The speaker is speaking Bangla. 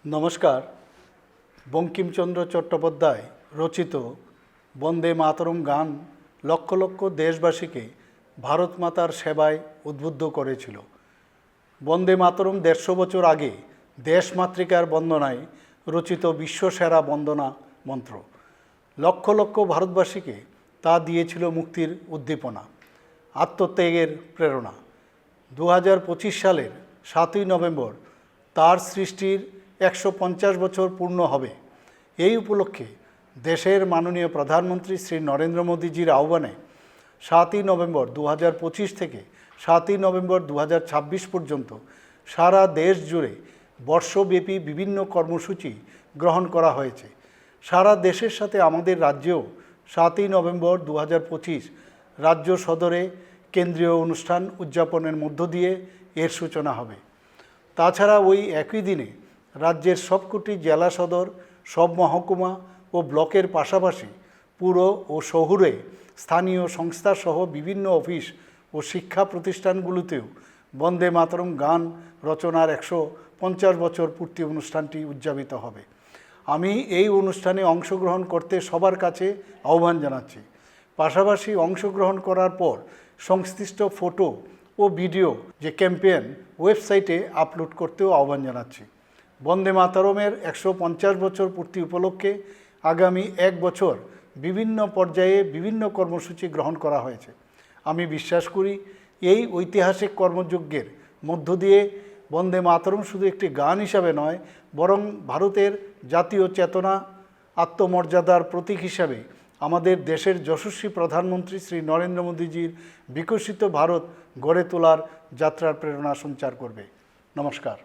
নমস্কার। বঙ্কিমচন্দ্র চট্টোপাধ্যায় রচিত বন্দে মাতরম গান লক্ষ লক্ষ দেশবাসীকে ভারত মাতার সেবায় উদ্বুদ্ধ করেছিল। বন্দে মাতরম ১৫০ বছর আগে দেশমাতৃকার বন্দনায় রচিত বিশ্বসেরা বন্দনা মন্ত্র। লক্ষ লক্ষ ভারতবাসীকে তা দিয়েছিল মুক্তির উদ্দীপনা, আত্মত্যাগের প্রেরণা। ২০২৫ সালের ৭ই নভেম্বর তার সৃষ্টির ১৫০ বছর পূর্ণ হবে। এই উপলক্ষে দেশের মাননীয় প্রধানমন্ত্রী শ্রী নরেন্দ্র মোদীজির আহ্বানে ৭ই নভেম্বর ২০২৫ থেকে ৭ই নভেম্বর ২০২৬ পর্যন্ত সারা দেশ জুড়ে বর্ষব্যাপী বিভিন্ন কর্মসূচি গ্রহণ করা হয়েছে। সারা দেশের সাথে আমাদের রাজ্যেও ৭ই নভেম্বর ২০২৫ রাজ্য সদরে কেন্দ্রীয় অনুষ্ঠান উদযাপনের মধ্য দিয়ে এর সূচনা হবে। তাছাড়া ওই একই দিনে রাজ্যের সবকটি জেলা সদর, সব মহকুমা ও ব্লকের পাশাপাশি পুর ও শহুরে স্থানীয় সংস্থাসহ বিভিন্ন অফিস ও শিক্ষা প্রতিষ্ঠানগুলোতেও বন্দে মাতরম গান রচনার ১৫০ বছর পূর্তি অনুষ্ঠানটি উদযাপিত হবে। আমি এই অনুষ্ঠানে অংশগ্রহণ করতে সবার কাছে আহ্বান জানাচ্ছি। পাশাপাশি অংশগ্রহণ করার পর সংশ্লিষ্ট ফটো ও ভিডিও যে ক্যাম্পেইন ওয়েবসাইটে আপলোড করতেও আহ্বান জানাচ্ছি। বন্দে মাতরমের ১৫০ বছর পূর্তি উপলক্ষে আগামী ১ বছর বিভিন্ন পর্যায়ে বিভিন্ন কর্মসূচি গ্রহণ করা হয়েছে। আমি বিশ্বাস করি এই ঐতিহাসিক কর্মযজ্ঞের মধ্য দিয়ে বন্দে মাতরম শুধু একটি গান হিসাবে নয়, বরং ভারতের জাতীয় চেতনা, আত্মমর্যাদার প্রতীক হিসাবে আমাদের দেশের যশস্বী প্রধানমন্ত্রী শ্রী নরেন্দ্র মোদীজির বিকশিত ভারত গড়ে তোলার যাত্রার প্রেরণা সঞ্চার করবে। নমস্কার।